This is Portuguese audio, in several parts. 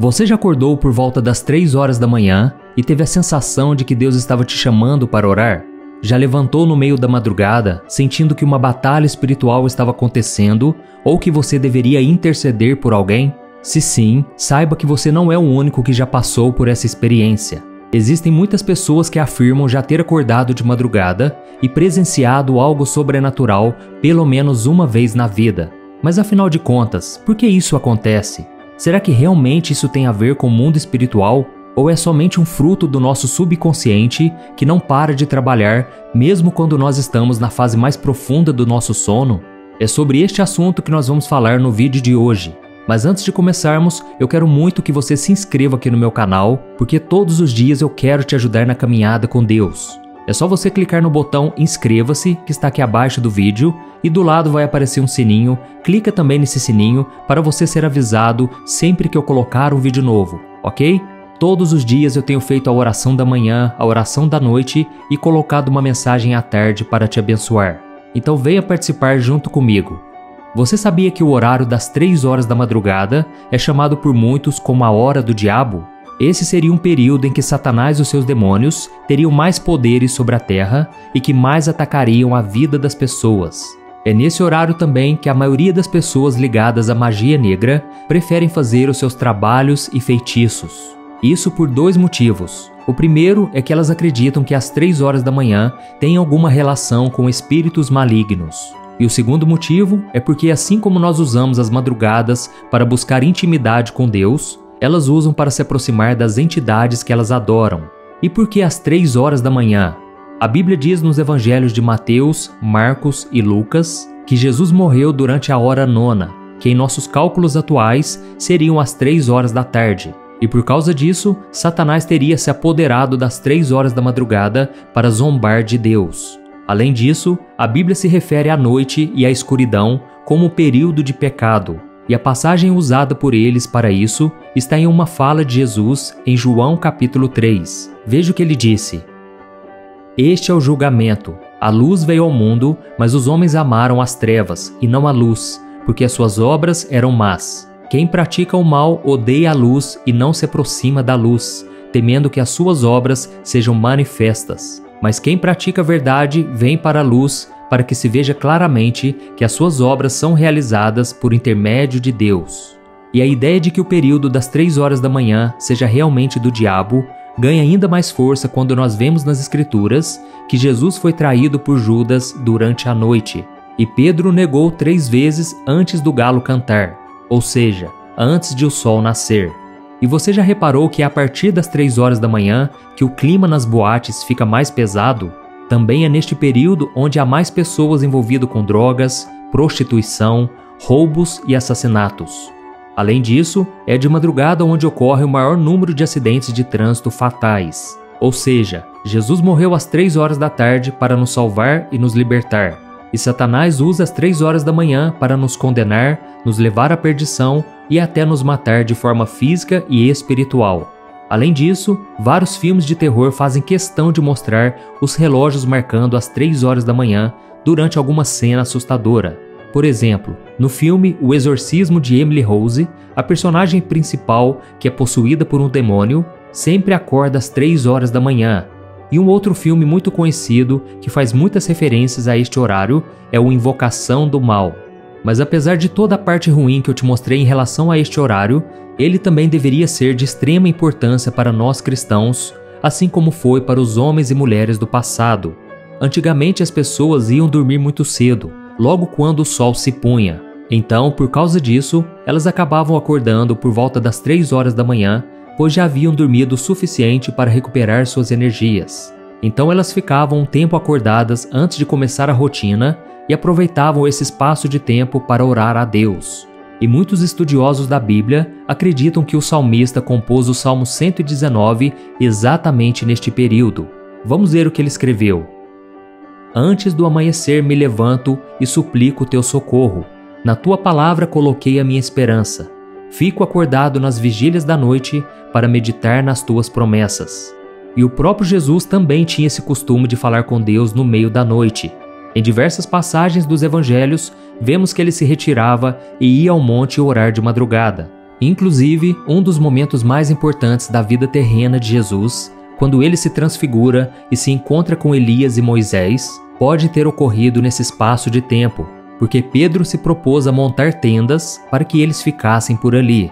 Você já acordou por volta das 3 horas da manhã e teve a sensação de que Deus estava te chamando para orar? Já levantou no meio da madrugada, sentindo que uma batalha espiritual estava acontecendo ou que você deveria interceder por alguém? Se sim, saiba que você não é o único que já passou por essa experiência. Existem muitas pessoas que afirmam já ter acordado de madrugada e presenciado algo sobrenatural pelo menos uma vez na vida. Mas afinal de contas, por que isso acontece? Será que realmente isso tem a ver com o mundo espiritual? Ou é somente um fruto do nosso subconsciente que não para de trabalhar mesmo quando nós estamos na fase mais profunda do nosso sono? É sobre este assunto que nós vamos falar no vídeo de hoje. Mas antes de começarmos, eu quero muito que você se inscreva aqui no meu canal, porque todos os dias eu quero te ajudar na caminhada com Deus. É só você clicar no botão inscreva-se, que está aqui abaixo do vídeo, e do lado vai aparecer um sininho. Clica também nesse sininho para você ser avisado sempre que eu colocar um vídeo novo, ok? Todos os dias eu tenho feito a oração da manhã, a oração da noite e colocado uma mensagem à tarde para te abençoar. Então venha participar junto comigo. Você sabia que o horário das 3 horas da madrugada é chamado por muitos como a hora do diabo? Esse seria um período em que Satanás e os seus demônios teriam mais poderes sobre a terra e que mais atacariam a vida das pessoas. É nesse horário também que a maioria das pessoas ligadas à magia negra preferem fazer os seus trabalhos e feitiços. Isso por 2 motivos. O primeiro é que elas acreditam que às 3 horas da manhã tem alguma relação com espíritos malignos. E o segundo motivo é porque, assim como nós usamos as madrugadas para buscar intimidade com Deus, elas usam para se aproximar das entidades que elas adoram. E por que às 3 horas da manhã? A Bíblia diz nos evangelhos de Mateus, Marcos e Lucas que Jesus morreu durante a hora 9ª, que em nossos cálculos atuais seriam as 3 horas da tarde. E por causa disso, Satanás teria se apoderado das 3 horas da madrugada para zombar de Deus. Além disso, a Bíblia se refere à noite e à escuridão como período de pecado, e a passagem usada por eles para isso está em uma fala de Jesus em João capítulo 3. Veja o que ele disse: "Este é o julgamento. A luz veio ao mundo, mas os homens amaram as trevas e não a luz, porque as suas obras eram más. Quem pratica o mal odeia a luz e não se aproxima da luz, temendo que as suas obras sejam manifestas. Mas quem pratica a verdade vem para a luz, para que se veja claramente que as suas obras são realizadas por intermédio de Deus." E a ideia de que o período das 3 horas da manhã seja realmente do diabo ganha ainda mais força quando nós vemos nas Escrituras que Jesus foi traído por Judas durante a noite, e Pedro negou 3 vezes antes do galo cantar, ou seja, antes de o sol nascer. E você já reparou que é a partir das 3 horas da manhã que o clima nas boates fica mais pesado? Também é neste período onde há mais pessoas envolvidas com drogas, prostituição, roubos e assassinatos. Além disso, é de madrugada onde ocorre o maior número de acidentes de trânsito fatais. Ou seja, Jesus morreu às 3 horas da tarde para nos salvar e nos libertar. E Satanás usa as 3 horas da manhã para nos condenar, nos levar à perdição e até nos matar de forma física e espiritual. Além disso, vários filmes de terror fazem questão de mostrar os relógios marcando as 3 horas da manhã durante alguma cena assustadora. Por exemplo, no filme O Exorcismo de Emily Rose, a personagem principal, que é possuída por um demônio, sempre acorda às 3 horas da manhã. E um outro filme muito conhecido, que faz muitas referências a este horário, é o Invocação do Mal. Mas apesar de toda a parte ruim que eu te mostrei em relação a este horário, ele também deveria ser de extrema importância para nós cristãos, assim como foi para os homens e mulheres do passado. Antigamente as pessoas iam dormir muito cedo, logo quando o sol se punha. Então, por causa disso, elas acabavam acordando por volta das 3 horas da manhã, pois já haviam dormido o suficiente para recuperar suas energias. Então elas ficavam um tempo acordadas antes de começar a rotina e aproveitavam esse espaço de tempo para orar a Deus. E muitos estudiosos da Bíblia acreditam que o salmista compôs o Salmo 119 exatamente neste período. Vamos ver o que ele escreveu. "Antes do amanhecer me levanto e suplico o teu socorro. Na tua palavra coloquei a minha esperança. Fico acordado nas vigílias da noite para meditar nas tuas promessas." E o próprio Jesus também tinha esse costume de falar com Deus no meio da noite. Em diversas passagens dos evangelhos, vemos que ele se retirava e ia ao monte orar de madrugada. Inclusive, um dos momentos mais importantes da vida terrena de Jesus, quando ele se transfigura e se encontra com Elias e Moisés, pode ter ocorrido nesse espaço de tempo, porque Pedro se propôs a montar tendas para que eles ficassem por ali.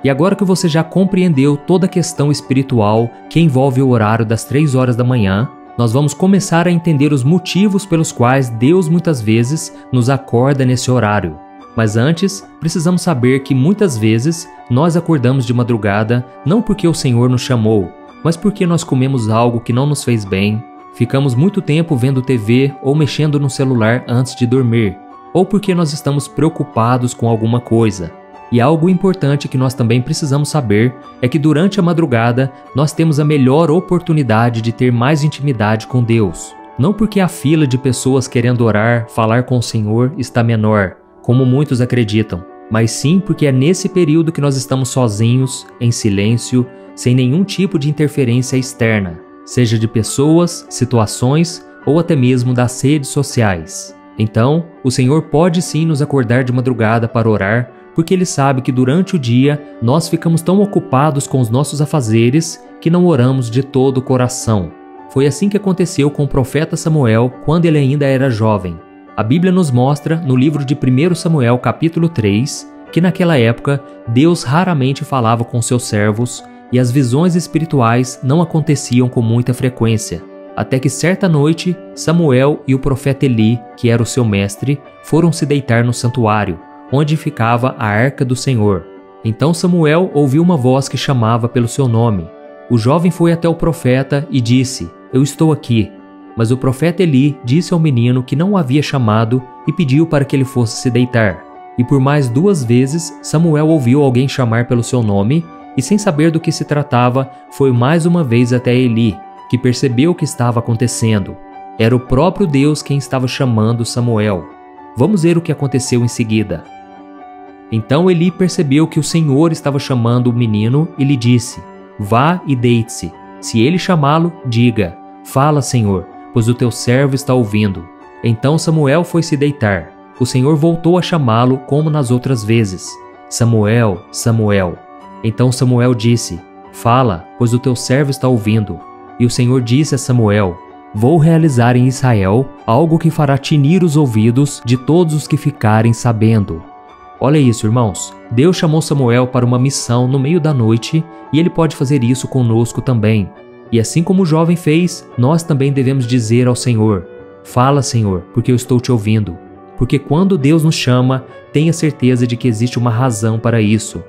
E agora que você já compreendeu toda a questão espiritual que envolve o horário das 3 horas da manhã, nós vamos começar a entender os motivos pelos quais Deus muitas vezes nos acorda nesse horário. Mas antes, precisamos saber que muitas vezes nós acordamos de madrugada não porque o Senhor nos chamou, mas porque nós comemos algo que não nos fez bem, ficamos muito tempo vendo TV ou mexendo no celular antes de dormir, ou porque nós estamos preocupados com alguma coisa. E algo importante que nós também precisamos saber é que durante a madrugada nós temos a melhor oportunidade de ter mais intimidade com Deus. Não porque a fila de pessoas querendo orar, falar com o Senhor está menor, como muitos acreditam, mas sim porque é nesse período que nós estamos sozinhos, em silêncio, sem nenhum tipo de interferência externa, seja de pessoas, situações ou até mesmo das redes sociais. Então, o Senhor pode sim nos acordar de madrugada para orar, porque Ele sabe que durante o dia nós ficamos tão ocupados com os nossos afazeres que não oramos de todo o coração. Foi assim que aconteceu com o profeta Samuel quando ele ainda era jovem. A Bíblia nos mostra, no livro de 1 Samuel capítulo 3, que naquela época Deus raramente falava com seus servos e as visões espirituais não aconteciam com muita frequência. Até que certa noite, Samuel e o profeta Eli, que era o seu mestre, foram se deitar no santuário, onde ficava a arca do Senhor. Então Samuel ouviu uma voz que chamava pelo seu nome. O jovem foi até o profeta e disse: "Eu estou aqui." Mas o profeta Eli disse ao menino que não o havia chamado e pediu para que ele fosse se deitar. E por mais 2 vezes Samuel ouviu alguém chamar pelo seu nome e, sem saber do que se tratava, foi mais uma vez até Eli, que percebeu o que estava acontecendo. Era o próprio Deus quem estava chamando Samuel. Vamos ver o que aconteceu em seguida. Então Eli percebeu que o Senhor estava chamando o menino e lhe disse: "Vá e deite-se. Se ele chamá-lo, diga: 'Fala, Senhor, pois o teu servo está ouvindo.'" Então Samuel foi se deitar. O Senhor voltou a chamá-lo como nas outras vezes: "Samuel, Samuel." Então Samuel disse: "Fala, pois o teu servo está ouvindo." E o Senhor disse a Samuel: "Vou realizar em Israel algo que fará tinir os ouvidos de todos os que ficarem sabendo." Olha isso, irmãos. Deus chamou Samuel para uma missão no meio da noite e Ele pode fazer isso conosco também. E assim como o jovem fez, nós também devemos dizer ao Senhor: "Fala, Senhor, porque eu estou te ouvindo." Porque quando Deus nos chama, tenha certeza de que existe uma razão para isso.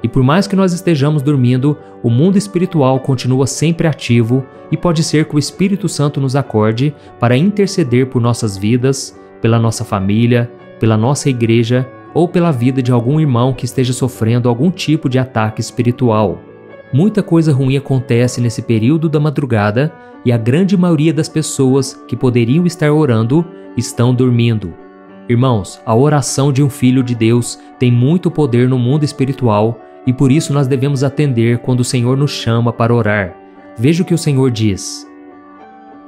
E por mais que nós estejamos dormindo, o mundo espiritual continua sempre ativo e pode ser que o Espírito Santo nos acorde para interceder por nossas vidas, pela nossa família, pela nossa igreja ou pela vida de algum irmão que esteja sofrendo algum tipo de ataque espiritual. Muita coisa ruim acontece nesse período da madrugada e a grande maioria das pessoas que poderiam estar orando estão dormindo. Irmãos, a oração de um filho de Deus tem muito poder no mundo espiritual e por isso nós devemos atender quando o Senhor nos chama para orar. Veja o que o Senhor diz: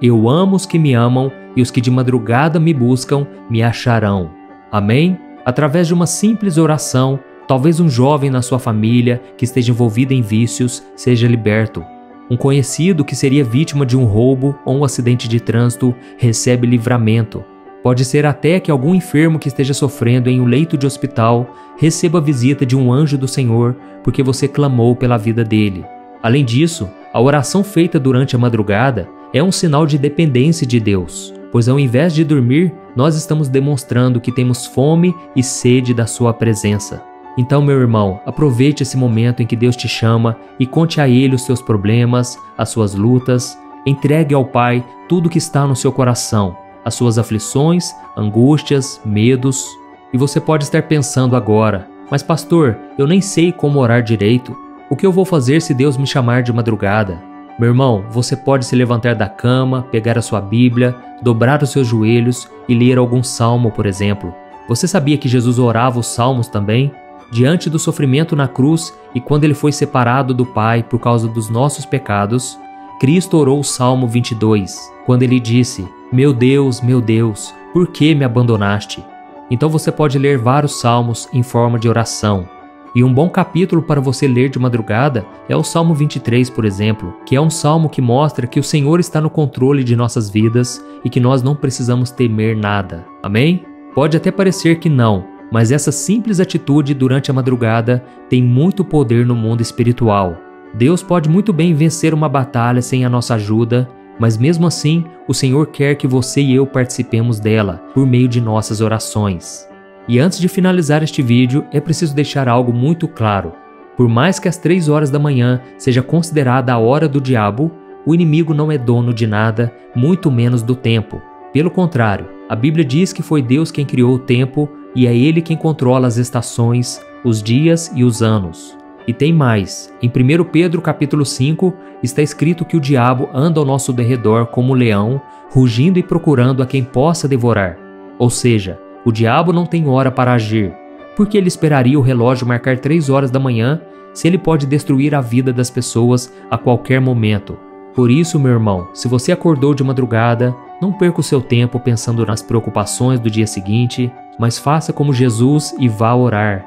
"Eu amo os que me amam e os que de madrugada me buscam me acharão." Amém? Através de uma simples oração, talvez um jovem na sua família que esteja envolvido em vícios seja liberto. Um conhecido que seria vítima de um roubo ou um acidente de trânsito recebe livramento. Pode ser até que algum enfermo que esteja sofrendo em um leito de hospital receba a visita de um anjo do Senhor porque você clamou pela vida dele. Além disso, a oração feita durante a madrugada é um sinal de dependência de Deus, pois ao invés de dormir, nós estamos demonstrando que temos fome e sede da sua presença. Então, meu irmão, aproveite esse momento em que Deus te chama e conte a Ele os seus problemas, as suas lutas. Entregue ao Pai tudo o que está no seu coração, as suas aflições, angústias, medos. E você pode estar pensando agora: "Mas pastor, eu nem sei como orar direito. O que eu vou fazer se Deus me chamar de madrugada?" Meu irmão, você pode se levantar da cama, pegar a sua Bíblia, dobrar os seus joelhos e ler algum salmo, por exemplo. Você sabia que Jesus orava os salmos também? Diante do sofrimento na cruz e quando ele foi separado do Pai por causa dos nossos pecados, Cristo orou o Salmo 22, quando ele disse: meu Deus, por que me abandonaste?" Então você pode ler vários salmos em forma de oração. E um bom capítulo para você ler de madrugada é o Salmo 23, por exemplo, que é um salmo que mostra que o Senhor está no controle de nossas vidas e que nós não precisamos temer nada. Amém? Pode até parecer que não, mas essa simples atitude durante a madrugada tem muito poder no mundo espiritual. Deus pode muito bem vencer uma batalha sem a nossa ajuda, mas mesmo assim, o Senhor quer que você e eu participemos dela por meio de nossas orações. E antes de finalizar este vídeo, é preciso deixar algo muito claro. Por mais que as 3 horas da manhã seja considerada a hora do diabo, o inimigo não é dono de nada, muito menos do tempo. Pelo contrário, a Bíblia diz que foi Deus quem criou o tempo e é Ele quem controla as estações, os dias e os anos. E tem mais, em 1 Pedro capítulo 5 está escrito que o diabo anda ao nosso derredor como um leão, rugindo e procurando a quem possa devorar. Ou seja, o diabo não tem hora para agir. Por que ele esperaria o relógio marcar 3 horas da manhã se ele pode destruir a vida das pessoas a qualquer momento? Por isso, meu irmão, se você acordou de madrugada, não perca o seu tempo pensando nas preocupações do dia seguinte, mas faça como Jesus e vá orar.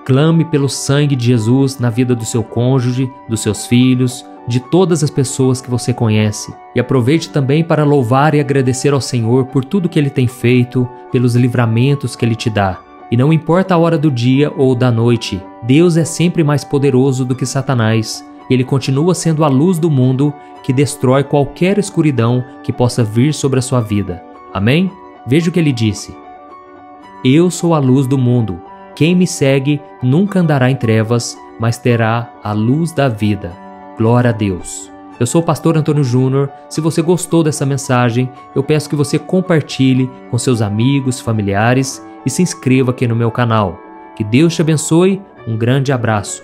Clame pelo sangue de Jesus na vida do seu cônjuge, dos seus filhos, de todas as pessoas que você conhece. E aproveite também para louvar e agradecer ao Senhor por tudo que Ele tem feito, pelos livramentos que Ele te dá. E não importa a hora do dia ou da noite, Deus é sempre mais poderoso do que Satanás. Ele continua sendo a luz do mundo que destrói qualquer escuridão que possa vir sobre a sua vida. Amém? Veja o que Ele disse. Eu sou a luz do mundo. Quem me segue nunca andará em trevas, mas terá a luz da vida. Glória a Deus. Eu sou o pastor Antônio Júnior. Se você gostou dessa mensagem, eu peço que você compartilhe com seus amigos, familiares e se inscreva aqui no meu canal. Que Deus te abençoe. Um grande abraço.